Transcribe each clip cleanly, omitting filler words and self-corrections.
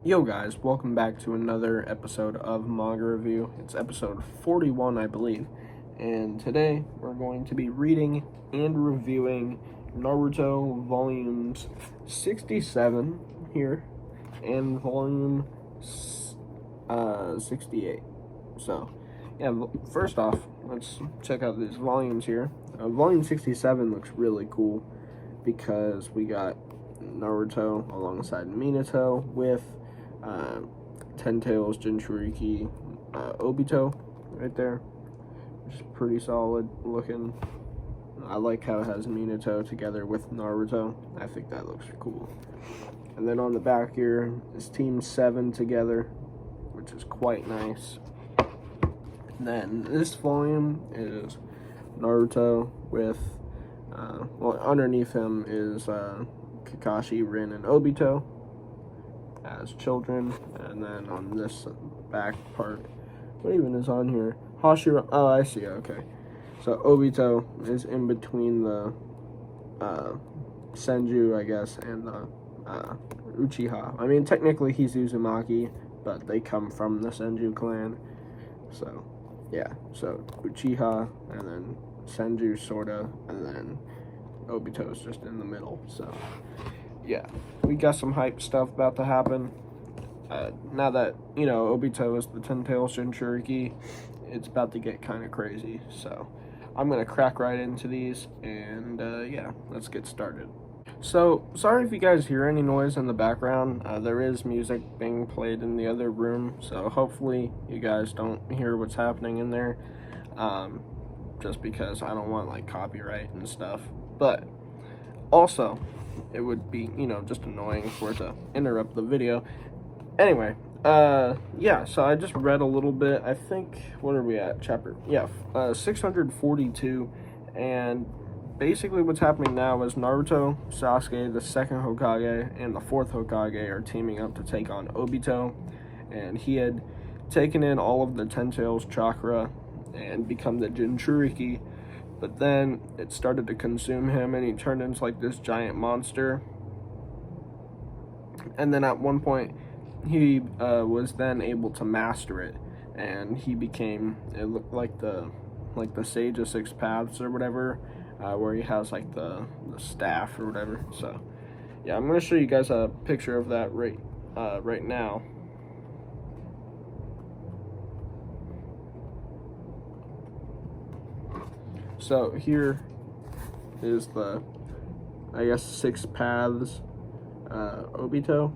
Yo guys, welcome back to another episode of Manga Review. It's episode 41, I believe. And today we're going to be reading and reviewing Naruto volumes 67 here and volume 68. So, yeah, first off, let's check out these volumes here. Volume 67 looks really cool because we got Naruto alongside Minato with Ten Tails, Jinchuriki, Obito right there, which is pretty solid looking. I like how it has Minato together with Naruto. I think that looks cool. And then on the back here is Team 7 together, which is quite nice. And then this volume is Naruto with, underneath him is Kakashi, Rin, and Obito as children. And then on this back part, what even is on here? Hashira. Oh, I see. Okay. So Obito is in between the Senju, I guess, and the Uchiha. I mean, technically he's Uzumaki, but they come from the Senju clan. So, yeah. So Uchiha, and then Senju, sorta, and then Obito's just in the middle. So, yeah, we got some hype stuff about to happen. Now that, Obito is the Ten Tails Jinchuriki, it's about to get kind of crazy. So, I'm going to crack right into these, and, yeah, let's get started. So, sorry if you guys hear any noise in the background. There is music being played in the other room, so hopefully you guys don't hear what's happening in there, just because I don't want, copyright and stuff. But, also, it would be, just annoying for it to interrupt the video. Anyway, yeah, so I just read a little bit. I think, what are we at? Chapter, 642, and basically what's happening now is Naruto, Sasuke, the second Hokage, and the fourth Hokage are teaming up to take on Obito, and he had taken in all of the Ten Tails chakra and become the Jinchuriki, but then it started to consume him, and he turned into, this giant monster. And then at one point, he was then able to master it, and he became, it looked like the Sage of Six Paths or whatever, where he has, the staff or whatever. So, yeah, I'm going to show you guys a picture of that right now. So here is the, I guess, Six Paths Obito.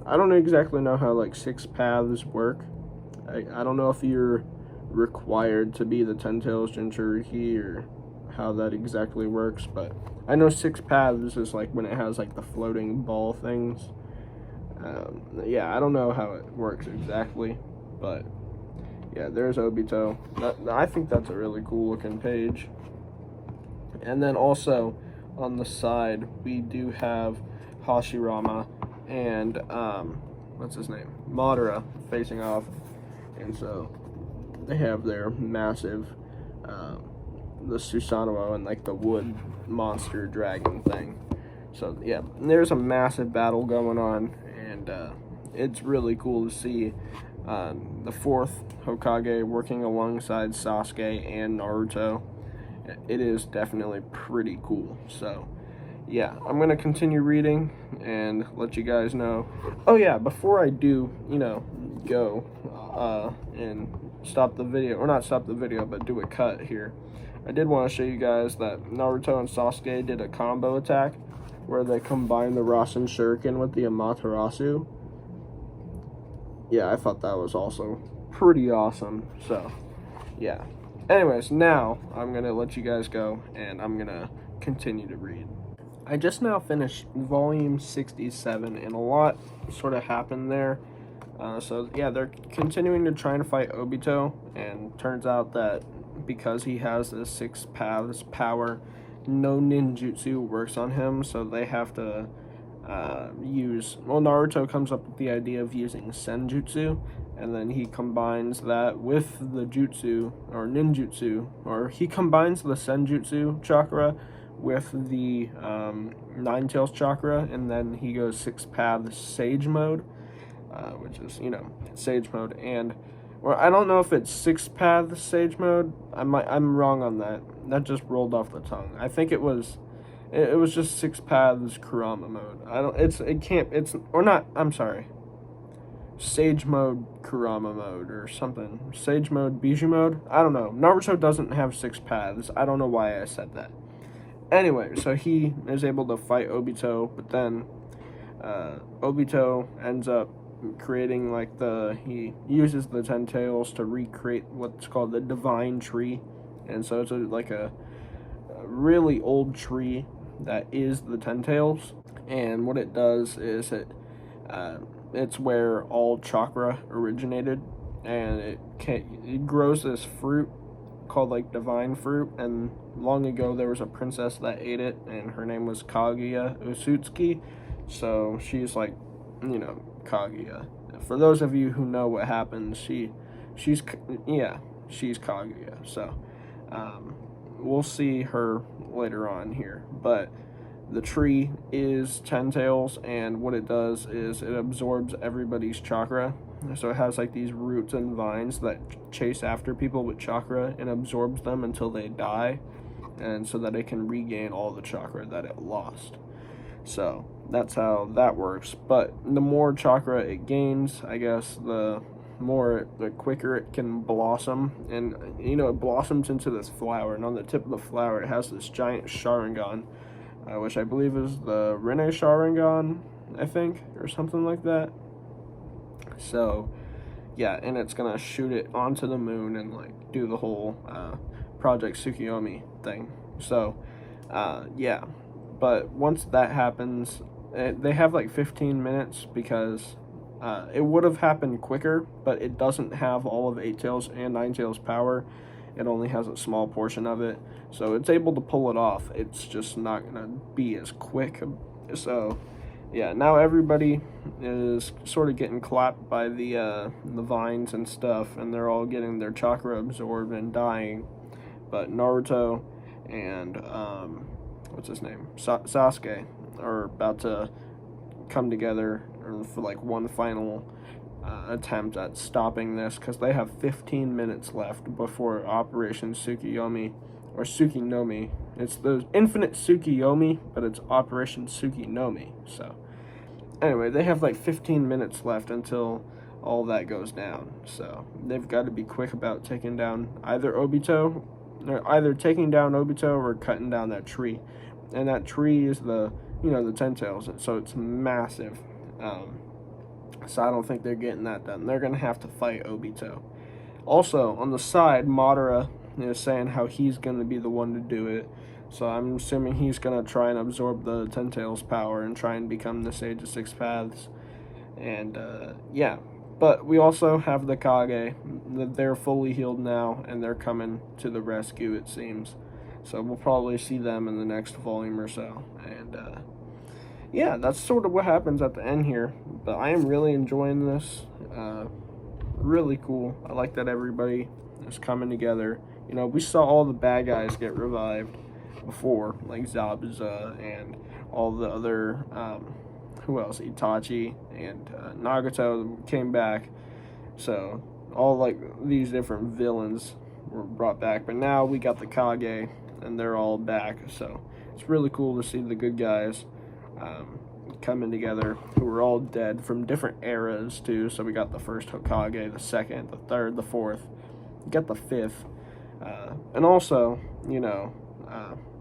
I don't exactly know how Six Paths work. I don't know if you're required to be the Ten Tails Jinchuriki or how that exactly works, but I know Six Paths is when it has the floating ball things. Yeah, I don't know how it works exactly, but yeah, there's Obito. I think that's a really cool looking page. And then also on the side we do have Hashirama and what's his name? Madara facing off. And so they have their massive the Susanoo and the wood monster dragon thing. So yeah, there's a massive battle going on, and it's really cool to see the fourth Hokage working alongside Sasuke and Naruto. It is definitely pretty cool. So yeah, I'm going to continue reading and let you guys know. Oh yeah, before I do, go and stop the video, or not stop the video, but do a cut here, I did want to show you guys that Naruto and Sasuke did a combo attack where they combined the Rasen Shuriken with the Amaterasu. Yeah, I thought that was also pretty awesome. So, yeah. Anyways, now I'm going to let you guys go, and I'm going to continue to read. I just now finished volume 67, and a lot sort of happened there. So, yeah, they're continuing to try and fight Obito, and turns out that because he has the Six Paths power, no ninjutsu works on him, so they have to Naruto comes up with the idea of using senjutsu, and then he combines that with the jutsu, or ninjutsu, or he combines the senjutsu chakra with the Nine Tails chakra, and then he goes Six Paths Sage mode, which is, you know, Sage Mode. And, well, I don't know if it's 6 paths Sage Mode. I'm wrong on that. That just rolled off the tongue. I think it was just 6 paths Kurama Mode. I'm sorry. Sage Mode Kurama Mode or something. Sage Mode Bijou Mode? I don't know. Naruto doesn't have 6 paths. I don't know why I said that. Anyway, so he is able to fight Obito, but then Obito ends up creating he uses the 10 tails to recreate what's called the Divine Tree. And so it's a really old tree that is the 10 tails. And what it does is it's where all chakra originated, and it grows this fruit called divine fruit. And long ago there was a princess that ate it, and her name was Kaguya Usutsuki. So she's Kaguya. For those of you who know what happens, she's Kaguya. So we'll see her later on here, but the tree is 10 tails, and what it does is it absorbs everybody's chakra. So it has these roots and vines that chase after people with chakra and absorbs them until they die, and so that it can regain all the chakra that it lost. So that's how that works. But the more chakra it gains, I guess, the quicker it can blossom. And it blossoms into this flower, and on the tip of the flower it has this giant Sharingan, which I believe is the Rene Sharingan, I think, or something like that. So yeah, and it's gonna shoot it onto the moon and do the whole Project Tsukiyomi thing. So yeah, but once that happens, they have 15 minutes, because it would have happened quicker, but it doesn't have all of 8 Tails and 9 Tails power. It only has a small portion of it, so it's able to pull it off. It's just not gonna be as quick. So yeah, now everybody is sort of getting clapped by the vines and stuff, and they're all getting their chakra absorbed and dying. But Naruto and what's his name, Sasuke, are about to come together for one final attempt at stopping this, because they have 15 minutes left before Operation Tsukiyomi, or Tsukinomi. It's the Infinite Tsukiyomi, but it's Operation Tsukinomi. So anyway, they have 15 minutes left until all that goes down. So they've got to be quick about taking down either taking down Obito or cutting down that tree. And that tree is the 10 tails, so it's massive. So I don't think they're getting that done. They're going to have to fight Obito. Also, on the side, Madara is saying how he's going to be the one to do it. So I'm assuming he's going to try and absorb the 10 Tails power and try and become the Sage of 6 Paths. And, yeah. But we also have the Kage. They're fully healed now, and they're coming to the rescue, it seems. So we'll probably see them in the next volume or so. And, yeah, that's sort of what happens at the end here. But I am really enjoying this. Really cool. I like that everybody is coming together. We saw all the bad guys get revived before, like Zabuza and all the other, who else? Itachi and Nagato came back. So all these different villains were brought back. But now we got the Kage, and they're all back. So it's really cool to see the good guys coming together, who were all dead from different eras too. So we got the first Hokage, the second, the third, the fourth, we got the fifth, and also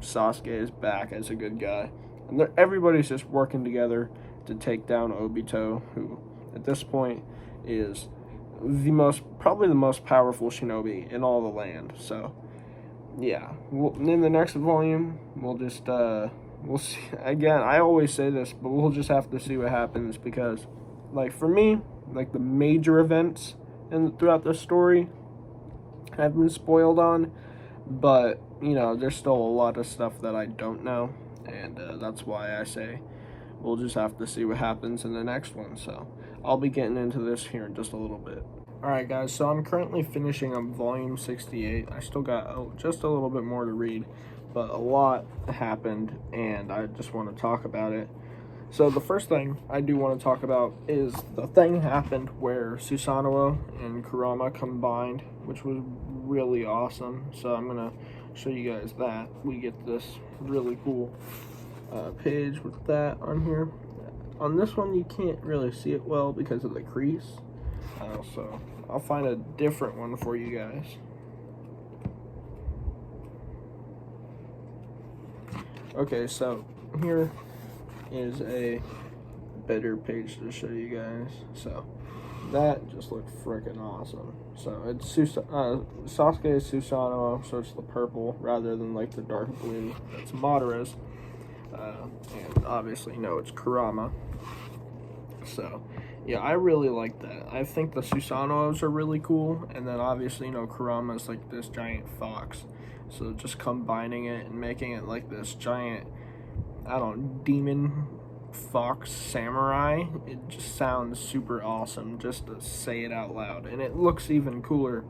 Sasuke is back as a good guy, and everybody's just working together to take down Obito, who at this point is probably the most powerful shinobi in all the land. So yeah, in the next volume we'll just we'll see. Again, I always say this, but we'll just have to see what happens, because for me, the major events throughout the story have been spoiled on, but there's still a lot of stuff that I don't know, and that's why I say we'll just have to see what happens in the next one. So I'll be getting into this here in just a little bit. Alright guys, so I'm currently finishing up volume 68. I still got just a little bit more to read, but a lot happened, and I just want to talk about it. So the first thing I do want to talk about is the thing happened where Susanoo and Kurama combined, which was really awesome. So I'm gonna show you guys that. We get this really cool page with that on here. On this one, you can't really see it well because of the crease. So I'll find a different one for you guys. Okay, so here is a better page to show you guys. So that just looked freaking awesome. So it's Sasuke Susanoo, so it's the purple rather than like the dark blue. That's Madara's. And obviously, it's Kurama. So, yeah, I really like that. I think the Susanoos are really cool. And then obviously, Kurama's like this giant fox. So just combining it and making it like this giant, demon fox samurai, it just sounds super awesome just to say it out loud. And it looks even cooler.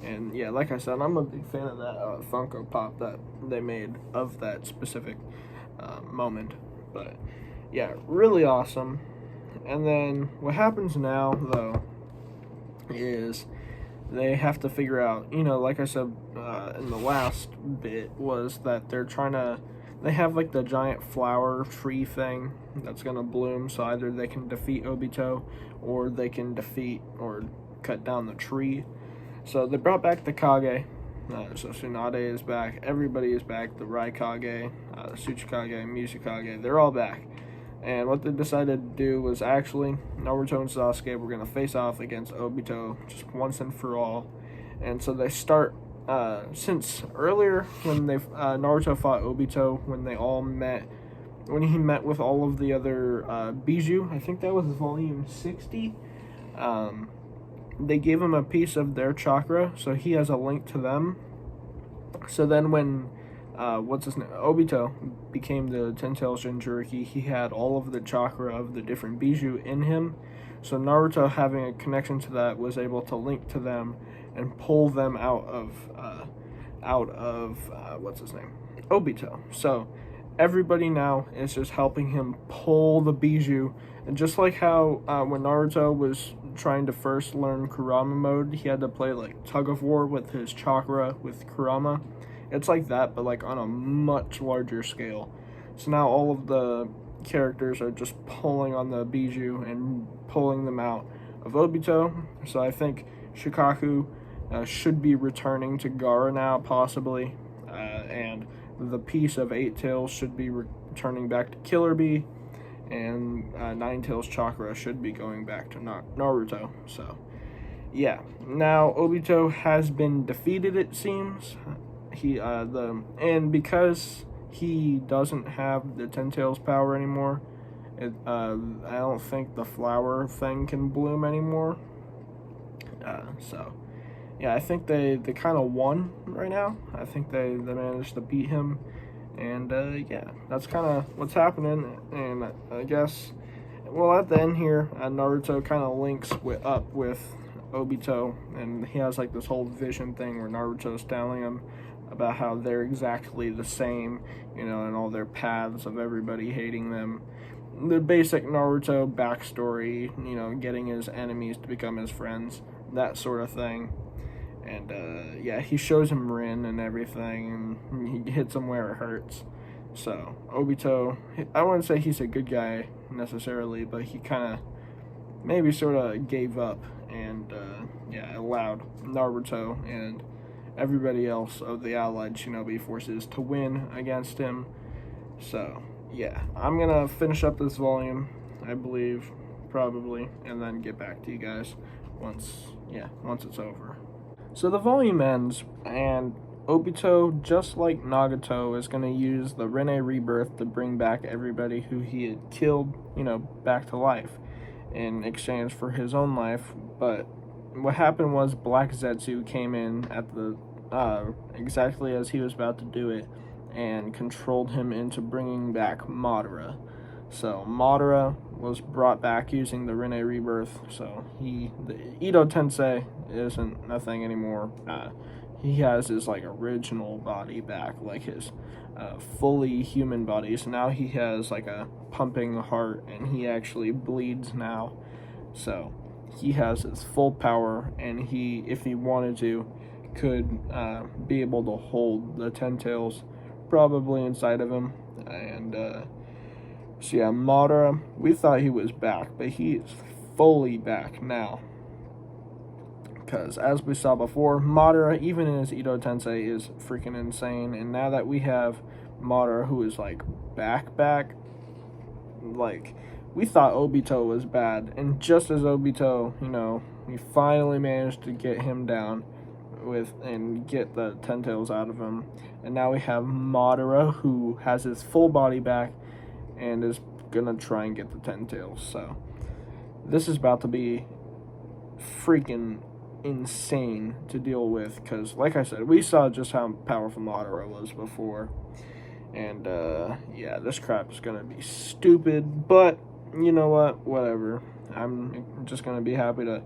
And yeah, like I said, I'm a big fan of that Funko Pop that they made of that specific moment. But yeah, really awesome. And then what happens now, though, is they have to figure out, like I said in the last bit, was that they have like the giant flower tree thing that's going to bloom, so either they can defeat Obito or they can defeat or cut down the tree. So they brought back the Kage, so Tsunade is back, everybody is back, the Raikage, Tsuchikage, Mizukage, they're all back. And what they decided to do was actually, Naruto and Sasuke were going to face off against Obito just once and for all. And so they start, since earlier when Naruto fought Obito, when he met with all of the other Bijou, I think that was volume 60, they gave him a piece of their chakra, so he has a link to them. So then when Obito became the Ten Tails Jinchuriki, he had all of the chakra of the different Bijou in him. So Naruto, having a connection to that, was able to link to them and pull them out of Obito. So everybody now is just helping him pull the Bijou. And just like how when Naruto was trying to first learn Kurama mode, he had to play like tug of war with his chakra with Kurama. It's like that, but like on a much larger scale. So now all of the characters are just pulling on the Bijou and pulling them out of Obito. So I think Shikaku should be returning to Gaara now, possibly. And the piece of Eight Tails should be returning back to Killer Bee. And Nine Tails Chakra should be going back to Naruto. So, yeah. Now, Obito has been defeated, it seems. And because he doesn't have the Ten Tails power anymore, I don't think the flower thing can bloom anymore. So yeah, I think they kind of won right now. I think they managed to beat him, and yeah, that's kind of what's happening. And I guess, well, at the end here, Naruto kind of links up with Obito, and he has like this whole vision thing where Naruto's telling him about how they're exactly the same, and all their paths of everybody hating them. The basic Naruto backstory, getting his enemies to become his friends, that sort of thing. And yeah, he shows him Rin and everything, and he hits him where it hurts. So Obito, I wouldn't say he's a good guy necessarily, but he kind of maybe sort of gave up and yeah, allowed Naruto and everybody else of the allied shinobi forces to win against him. So yeah, I'm gonna finish up this volume, I believe, probably, and then get back to you guys once it's over. So the volume ends, and Obito, just like Nagato, is going to use the Rinne Rebirth to bring back everybody who he had killed, back to life in exchange for his own life. But what happened was Black Zetsu came in at the exactly as he was about to do it and controlled him into bringing back Madara. So Madara was brought back using the Rinne Rebirth. So the Ito Tensei isn't a thing anymore. he has his like original body back, like his fully human body. So now he has like a pumping heart, and he actually bleeds now. So he has his full power, and he, if he wanted to, could be able to hold the Ten Tails probably inside of him. And so yeah, Madara, we thought he was back, but he is fully back now. Because as we saw before, Madara, even in his Edo Tensei, is freaking insane. And now that we have Madara, who is like back, like, we thought Obito was bad. And just as Obito, you know, we finally managed to get him down and get the Ten Tails out of him. And now we have Madara, who has his full body back and is gonna try and get the Ten Tails. So this is about to be freaking insane to deal with, because like I said, we saw just how powerful Madara was before. And yeah, this crap is gonna be stupid, but you know what, whatever. I'm just gonna be happy to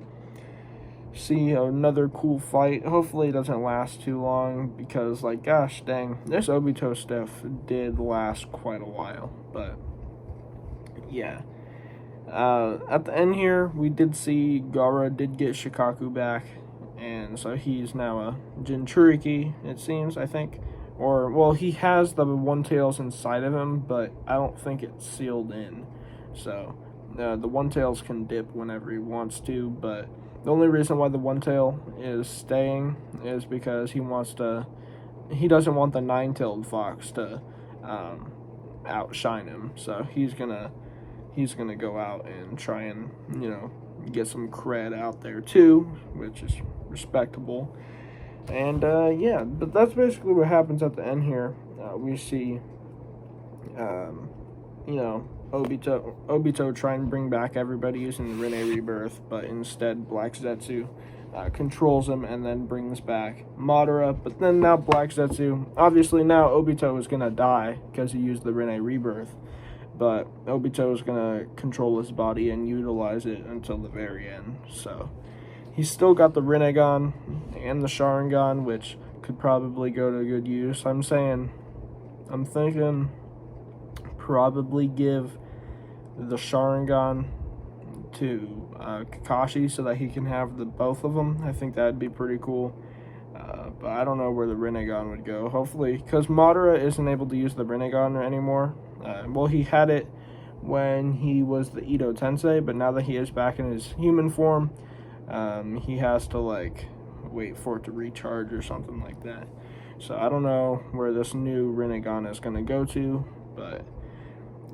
see another cool fight. Hopefully it doesn't last too long, because like, gosh dang, this Obito stuff did last quite a while. But yeah, at the end here, we did see Gaara did get Shikaku back, and so he's now a Jinchuriki, it seems, I think. Or, well, he has the One Tails inside of him, but I don't think it's sealed in. So, the One Tails can dip whenever he wants to, but the only reason why the One Tail is staying is because he doesn't want the Nine-Tailed Fox to outshine him. So he's gonna go out and try and, you know, get some cred out there too, which is respectable. And yeah, but that's basically what happens at the end here. We see, you know, Obito try and bring back everybody using the Rinne Rebirth, but instead Black Zetsu controls him and then brings back Madara. But then now Black Zetsu, obviously now Obito is gonna die because he used the Rinne Rebirth, but Obito is gonna control his body and utilize it until the very end. So he's still got the Rinnegan and the Sharingan, which could probably go to good use. I'm thinking probably give the Sharingan to Kakashi so that he can have both of them. I think that'd be pretty cool. But I don't know where the Rinnegan would go. Hopefully, because Madara isn't able to use the Rinnegan anymore. Well, he had it when he was the Edo Tensei, but now that he is back in his human form, he has to like wait for it to recharge or something like that. So I don't know where this new Rinnegan is going to go to, but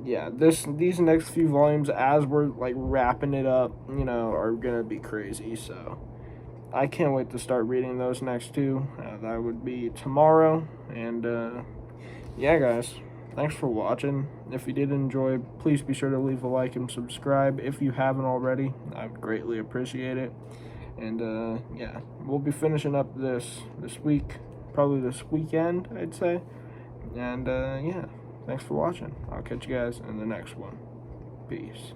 yeah, these next few volumes, as we're like wrapping it up, you know, are going to be crazy. So I can't wait to start reading those next two. That would be tomorrow. And yeah, guys, thanks for watching. If you did enjoy, please be sure to leave a like and subscribe if you haven't already. I would greatly appreciate it. And yeah, we'll be finishing up this week, probably this weekend, I'd say. And yeah, thanks for watching. I'll catch you guys in the next one. Peace.